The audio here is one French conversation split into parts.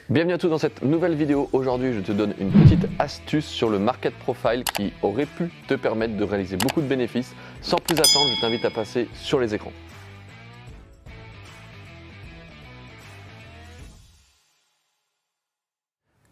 Bienvenue à tous dans cette nouvelle vidéo. Aujourd'hui, je te donne une petite astuce sur le market profile qui aurait pu te permettre de réaliser beaucoup de bénéfices. Sans plus attendre, je t'invite à passer sur les écrans.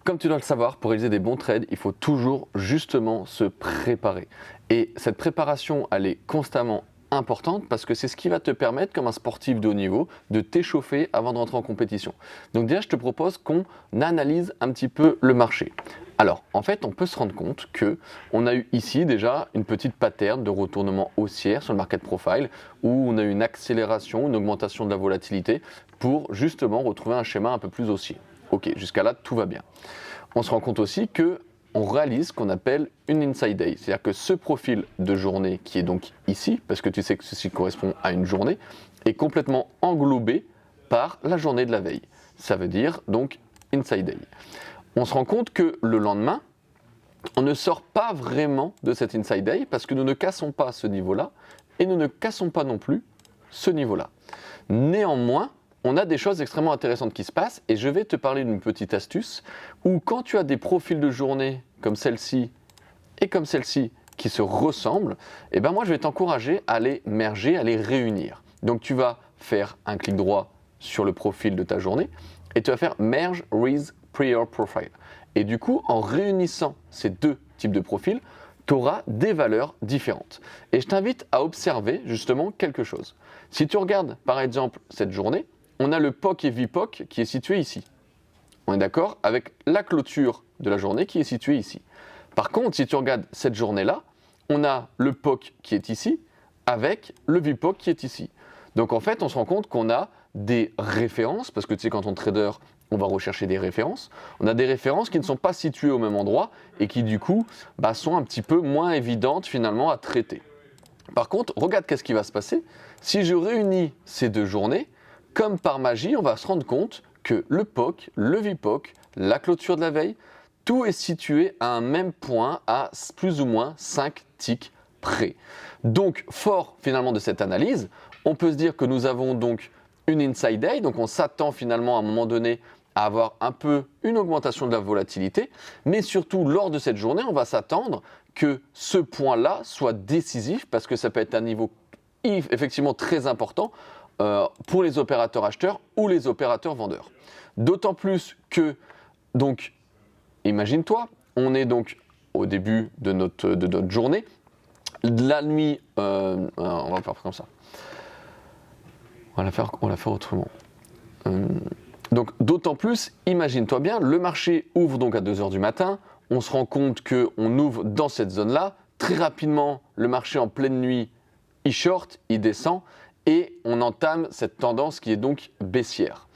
Comme tu dois le savoir, pour réaliser des bons trades, il faut toujours justement se préparer. Et cette préparation, elle est constamment importante parce que c'est ce qui va te permettre, comme un sportif de haut niveau, de t'échauffer avant de rentrer en compétition. Donc déjà, je te propose qu'on analyse un petit peu le marché. Alors, en fait, on peut se rendre compte que on a eu ici déjà une petite pattern de retournement haussière sur le market profile où on a eu une accélération, une augmentation de la volatilité pour justement retrouver un schéma un peu plus haussier. Ok, jusqu'à là, tout va bien. On se rend compte aussi que on réalise ce qu'on appelle une inside day, c'est-à-dire que ce profil de journée qui est donc ici, parce que tu sais que ceci correspond à une journée, est complètement englobé par la journée de la veille. Ça veut dire donc inside day. On se rend compte que le lendemain, on ne sort pas vraiment de cette inside day parce que nous ne cassons pas ce niveau-là et nous ne cassons pas non plus ce niveau-là. Néanmoins, on a des choses extrêmement intéressantes qui se passent et je vais te parler d'une petite astuce où quand tu as des profils de journée comme celle-ci et comme celle-ci qui se ressemblent, eh ben moi je vais t'encourager à les merger, à les réunir. Donc tu vas faire un clic droit sur le profil de ta journée et tu vas faire Merge with Prior Profile. Et du coup, en réunissant ces deux types de profils, tu auras des valeurs différentes. Et je t'invite à observer justement quelque chose. Si tu regardes par exemple cette journée, on a le POC et VPOC qui est situé ici. On est d'accord avec la clôture de la journée qui est située ici. Par contre, si tu regardes cette journée-là, on a le POC qui est ici avec le VPOC qui est ici. Donc en fait, on se rend compte qu'on a des références, parce que tu sais, quand on est trader, on va rechercher des références. On a des références qui ne sont pas situées au même endroit et qui du coup sont un petit peu moins évidentes finalement à traiter. Par contre, regarde qu'est-ce qui va se passer. Si je réunis ces deux journées, comme par magie, on va se rendre compte que le POC, le VPOC, la clôture de la veille, tout est situé à un même point à plus ou moins 5 ticks près. Donc, fort finalement de cette analyse, on peut se dire que nous avons donc une inside day, donc on s'attend finalement à un moment donné à avoir un peu une augmentation de la volatilité, mais surtout lors de cette journée, on va s'attendre que ce point-là soit décisif parce que ça peut être un niveau effectivement très important pour les opérateurs acheteurs ou les opérateurs vendeurs. D'autant plus que, donc, imagine-toi, on est donc au début de notre journée, la nuit, on va faire comme ça, on va la faire autrement. Donc, d'autant plus, imagine-toi bien, le marché ouvre donc à 2h du matin, on se rend compte qu'on ouvre dans cette zone-là, très rapidement, le marché en pleine nuit, il short, il descend, et on entame cette tendance qui est donc baissière.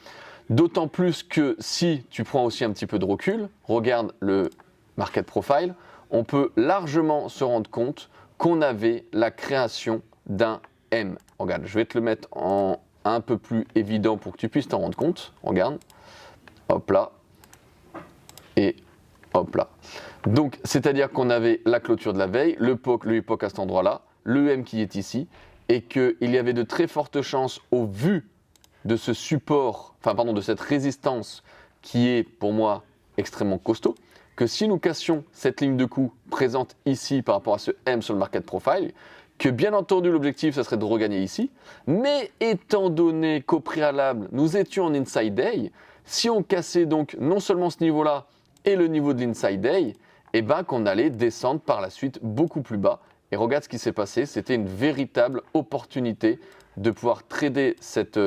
D'autant plus que si tu prends aussi un petit peu de recul, regarde le market profile, on peut largement se rendre compte qu'on avait la création d'un M. Regarde, je vais te le mettre en un peu plus évident pour que tu puisses t'en rendre compte. Regarde, hop là, et hop là. Donc, c'est-à-dire qu'on avait la clôture de la veille, le POC, le VPOC à cet endroit-là, le M qui est ici, et qu'il y avait de très fortes chances au vu de ce support, de cette résistance qui est pour moi extrêmement costaud, que si nous cassions cette ligne de coup présente ici par rapport à ce M sur le market profile, que bien entendu l'objectif ça serait de regagner ici, mais étant donné qu'au préalable nous étions en inside day, si on cassait donc non seulement ce niveau-là et le niveau de l'inside day, et qu'on allait descendre par la suite beaucoup plus bas. Et regarde ce qui s'est passé, c'était une véritable opportunité de pouvoir trader cette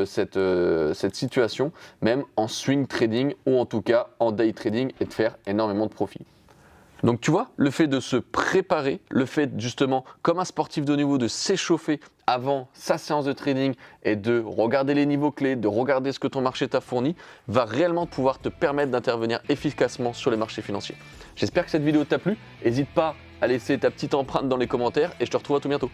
situation, même en swing trading ou en tout cas en day trading et de faire énormément de profit. Donc tu vois, le fait de se préparer, le fait justement, comme un sportif de haut niveau, de s'échauffer avant sa séance de trading et de regarder les niveaux clés, de regarder ce que ton marché t'a fourni, va réellement pouvoir te permettre d'intervenir efficacement sur les marchés financiers. J'espère que cette vidéo t'a plu, n'hésite pas à laisser ta petite empreinte dans les commentaires et je te retrouve à tout bientôt.